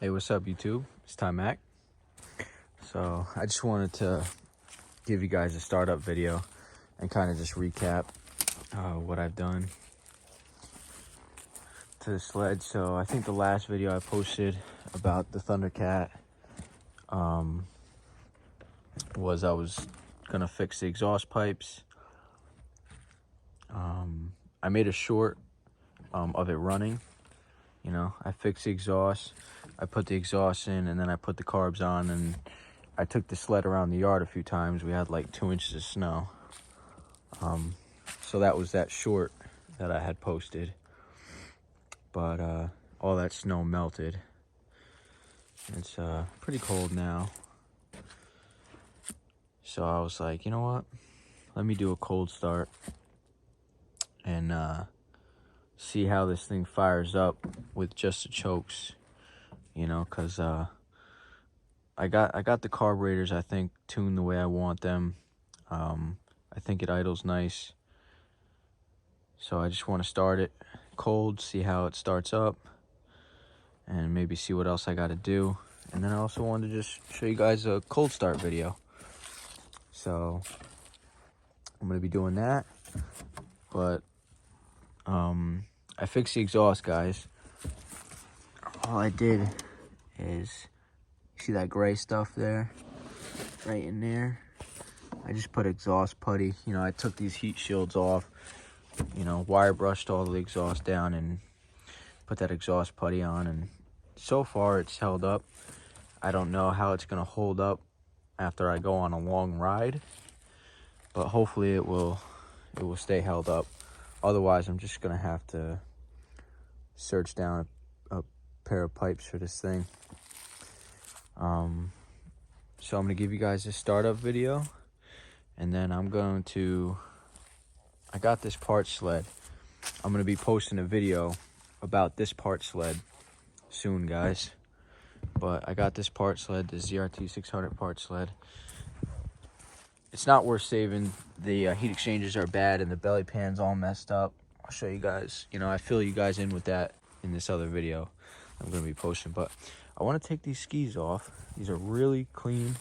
Hey, what's up, YouTube? It's Ty Mac. So I just wanted to give you guys a startup video and kind of just recap what I've done to the sled. So I think the last video I posted about the Thundercat was I was gonna fix the exhaust pipes. I made a short of it running. You know, I fixed the exhaust, I put the exhaust in, and then I put the carbs on, and I took the sled around the yard a few times. We had like 2 inches of snow. So that was that short that I had posted. But all that snow melted. It's pretty cold now. So I was like, you know what? Let me do a cold start and see how this thing fires up with just the chokes, you know, because I got the carburetors, I think, tuned the way I want them. I think it idles nice. So I just want to start it cold, see how it starts up, and maybe see what else I got to do. And then I also wanted to just show you guys a cold start video. So I'm going to be doing that. But I fixed the exhaust, guys. All I did is, see that gray stuff there? Right in there. I just put exhaust putty. You know, I took these heat shields off. You know, wire brushed all the exhaust down and put that exhaust putty on. And so far, it's held up. I don't know how it's going to hold up after I go on a long ride. But hopefully it will stay held up. Otherwise, I'm just going to have to search down a pair of pipes for this thing. So I'm going to give you guys this startup video. And then I got this part sled. I'm going to be posting a video about this part sled soon, guys. But I got this part sled, the ZRT 600 part sled. It's not worth saving. The heat exchangers are bad and the belly pan's all messed up. I'll show you guys. You know, I fill you guys in with that in this other video I'm going to be posting. But I want to take these skis off. These are really clean,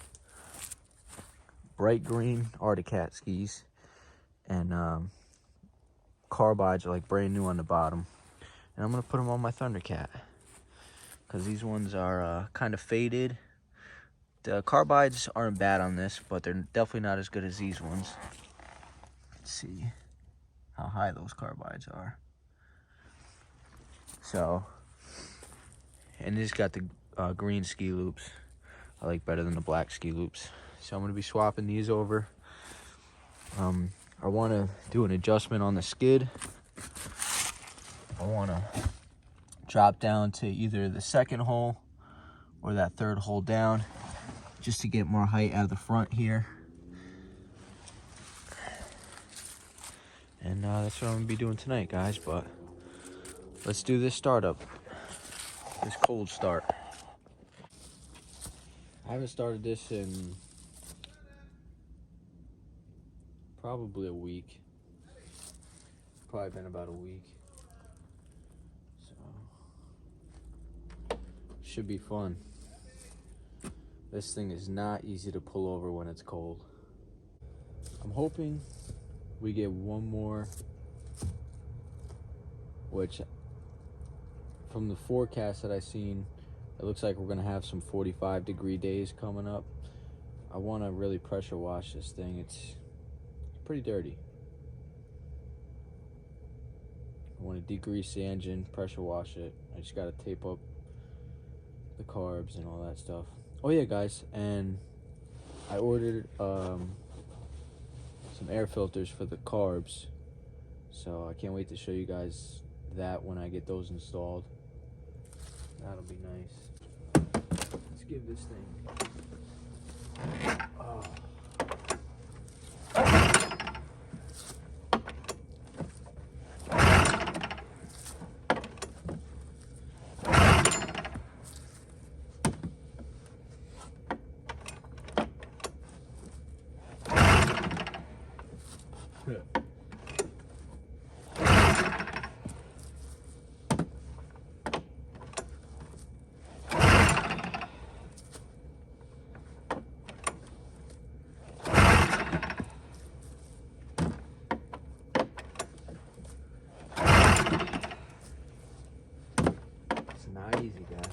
bright green Thundercat skis. And carbides are like brand new on the bottom. And I'm going to put them on my Thundercat, because these ones are kind of faded. The carbides aren't bad on this, but they're definitely not as good as these ones. Let's see how high those carbides are. So, and this got the green ski loops. I like better than the black ski loops. So I'm going to be swapping these over. I want to do an adjustment on the skid. I want to drop down to either the second hole or that third hole down, just to get more height out of the front here. And that's what I'm going to be doing tonight, guys. But let's do this startup, this cold start. I haven't started this in probably a week. Probably been about a week. So, should be fun. This thing is not easy to pull over when it's cold. I'm hoping we get one more, which from the forecast that I've seen, it looks like we're gonna have some 45-degree days coming up. I wanna really pressure wash this thing. It's pretty dirty. I wanna degrease the engine, pressure wash it. I just gotta tape up the carbs and all that stuff. Oh yeah, guys, and I ordered some air filters for the carbs, so I can't wait to show you guys that when I get those installed. That'll be nice. Let's give this thing. Oh. Easy, guys.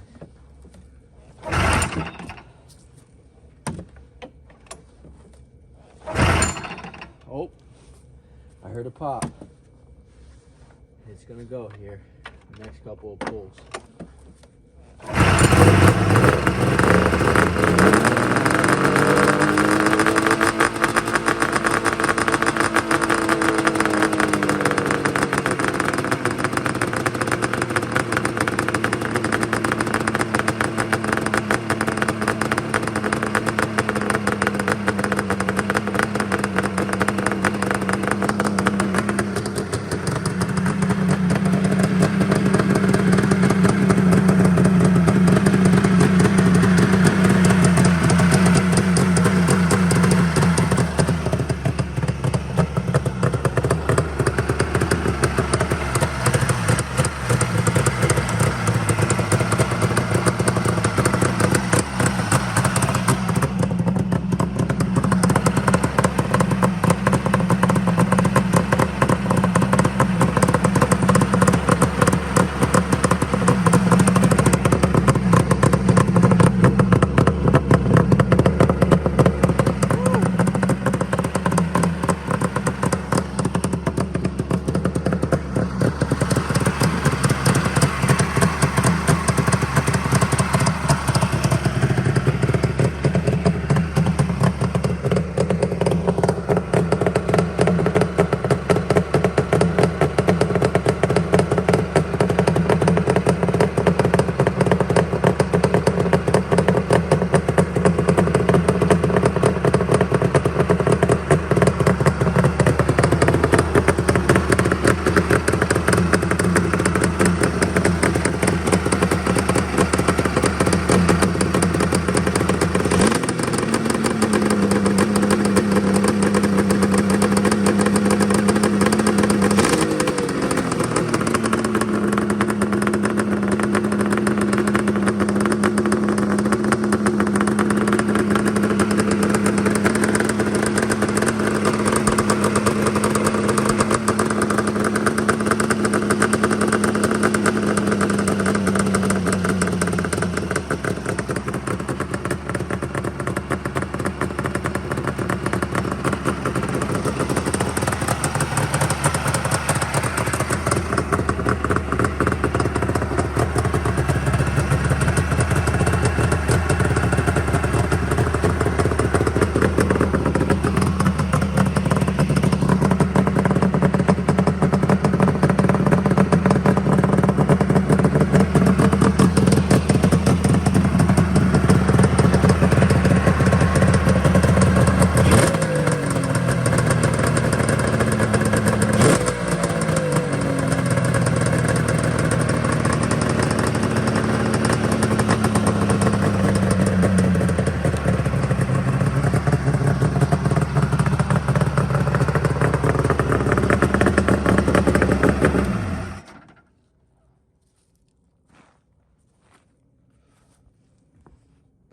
Oh, I heard a pop. It's gonna go here. The next couple of pulls.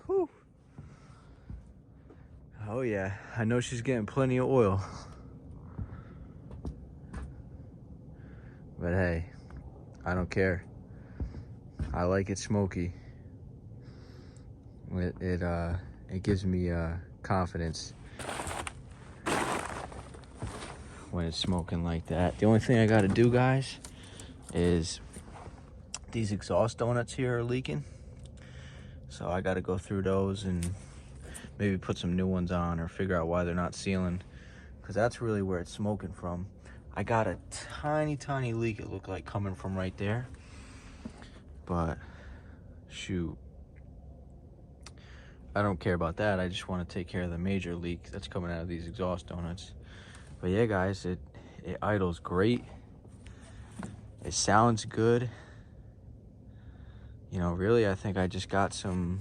Whew. Oh yeah, I know she's getting plenty of oil. But hey, I don't care. I like it smoky. It gives me confidence when it's smoking like that. The only thing I gotta do, guys, is these exhaust donuts here are leaking. So I gotta go through those and maybe put some new ones on or figure out why they're not sealing, because that's really where it's smoking from. I got a tiny leak, it looked like, coming from right there. But shoot, I don't care about that. I just want to take care of the major leak that's coming out of these exhaust donuts. But yeah, guys, it idles great. It sounds good. You know, really, I think I just got some,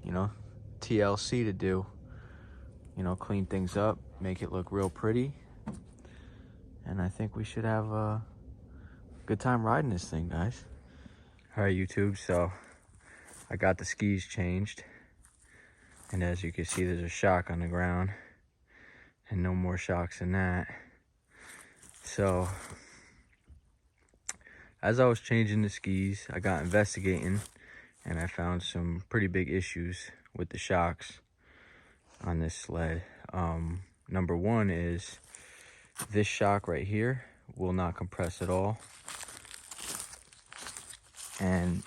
you know, TLC to do. You know, clean things up, make it look real pretty. And I think we should have a good time riding this thing, guys. All right, YouTube, so I got the skis changed. And as you can see, there's a shock on the ground. And no more shocks than that. So as I was changing the skis, I got investigating, and I found some pretty big issues with the shocks on this sled. Number one is this shock right here will not compress at all. And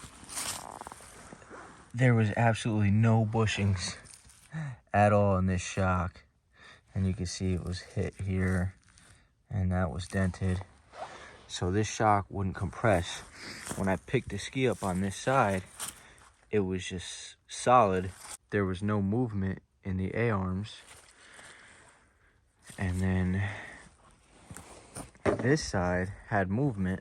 there was absolutely no bushings at all in this shock. And you can see it was hit here, and that was dented. So this shock wouldn't compress. When I picked the ski up on this side, it was just solid. There was no movement in the A-arms. And then this side had movement.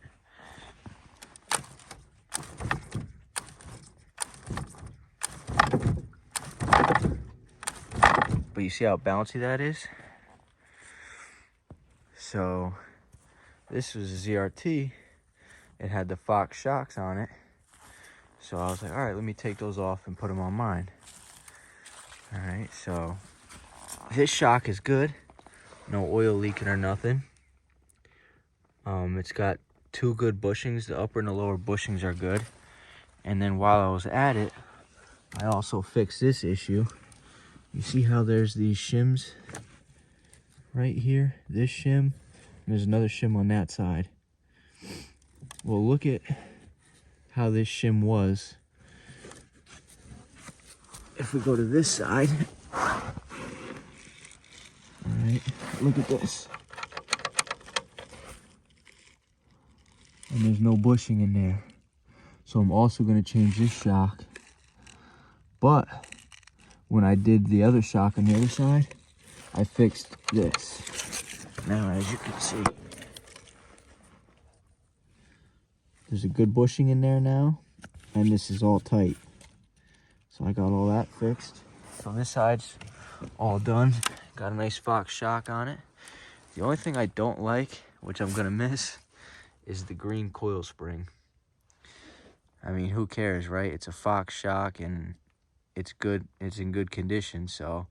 But you see how bouncy that is? So this was a ZRT. It had the Fox shocks on it. So I was like, all right, let me take those off and put them on mine. All right, so this shock is good. No oil leaking or nothing. It's got two good bushings. The upper and the lower bushings are good. And then while I was at it, I also fixed this issue. You see how there's these shims right here? This shim, and there's another shim on that side. Well, look at how this shim was. If we go to this side, all right, look at this. And there's no bushing in there. So I'm also going to change this shock. But when I did the other shock on the other side, I fixed this. Now, as you can see, there's a good bushing in there now, and this is all tight. So I got all that fixed. So this side's all done. Got a nice Fox shock on it. The only thing I don't like, which I'm gonna miss, is the green coil spring. I mean, who cares, right? It's a Fox shock and it's good. It's in good condition, so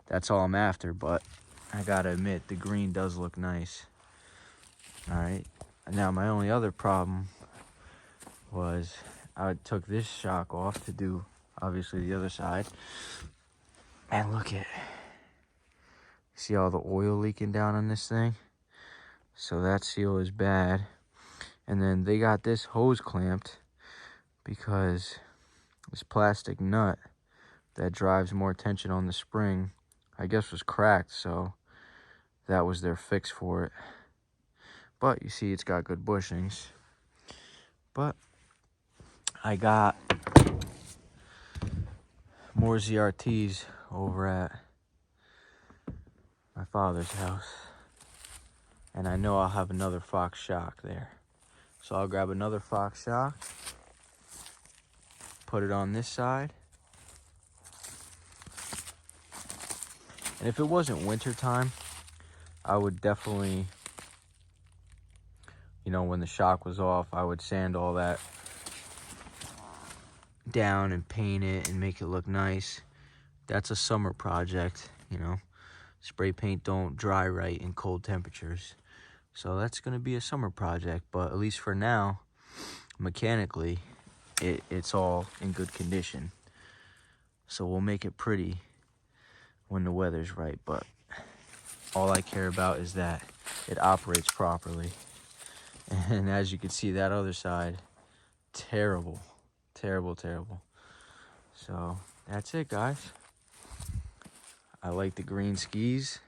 that's all I'm after. But I gotta admit, the green does look nice. All right. Now my only other problem was I took this shock off to do obviously the other side, and look at, see all the oil leaking down on this thing? So that seal is bad. And then they got this hose clamped because this plastic nut that drives more tension on the spring, I guess, was cracked, so that was their fix for it. But you see it's got good bushings. But I got more ZRTs over at my father's house, and I know I'll have another Fox shock there. So I'll grab another Fox shock, put it on this side. And if it wasn't winter time, I would definitely, you know, when the shock was off, I would sand all that down and paint it and make it look nice. That's a summer project, you know. Spray paint don't dry right in cold temperatures. So that's going to be a summer project, but at least for now, mechanically, it's all in good condition. So we'll make it pretty when the weather's right, but all I care about is that it operates properly. And as you can see, that other side, terrible, terrible, terrible. So that's it, guys. I like the green skis.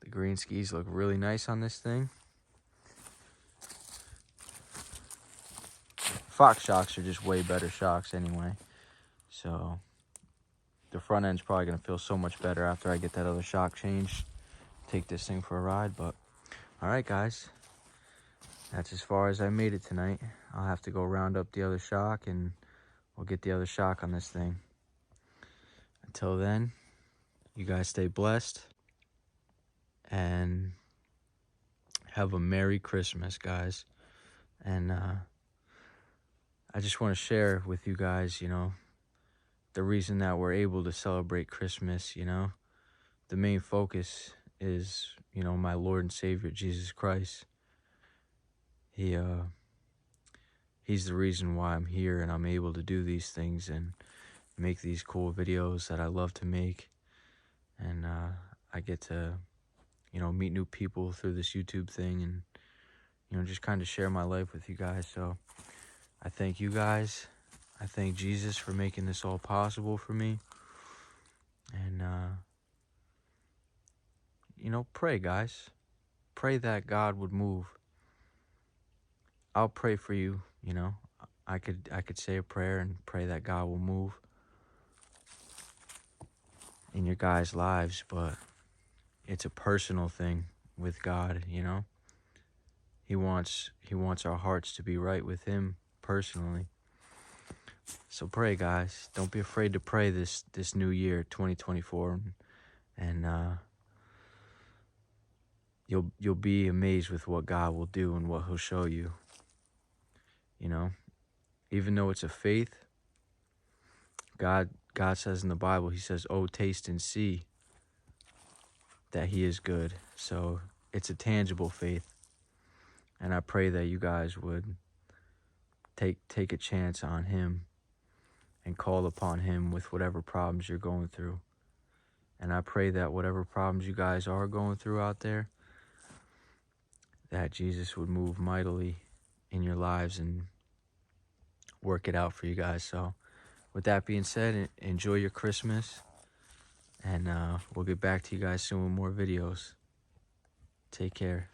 The green skis look really nice on this thing. Fox shocks are just way better shocks anyway. So the front end's probably going to feel so much better after I get that other shock changed. Take this thing for a ride. But all right, guys, that's as far as I made it tonight. I'll have to go round up the other shock and we'll get the other shock on this thing. Until then, you guys stay blessed and have a Merry Christmas, guys. And I just want to share with you guys, you know, the reason that we're able to celebrate Christmas, you know. The main focus is, you know, my Lord and Savior, Jesus Christ. He He's the reason why I'm here and I'm able to do these things and make these cool videos that I love to make. And I get to, you know, meet new people through this YouTube thing and, you know, just kind of share my life with you guys. So I thank you guys. I thank Jesus for making this all possible for me. And, you know, pray, guys. Pray that God would move. I'll pray for you, you know. I could say a prayer and pray that God will move in your guys' lives, but it's a personal thing with God, you know. He wants our hearts to be right with him personally. So pray, guys. Don't be afraid to pray this new year, 2024, and you'll be amazed with what God will do and what he'll show you. You know, even though it's a faith, God says in the Bible, he says, "Oh, taste and see that he is good." So it's a tangible faith. And I pray that you guys would take a chance on him and call upon him with whatever problems you're going through. And I pray that whatever problems you guys are going through out there, that Jesus would move mightily in your lives and work it out for you guys. So with that being said, enjoy your Christmas. And we'll get back to you guys soon with more videos. Take care.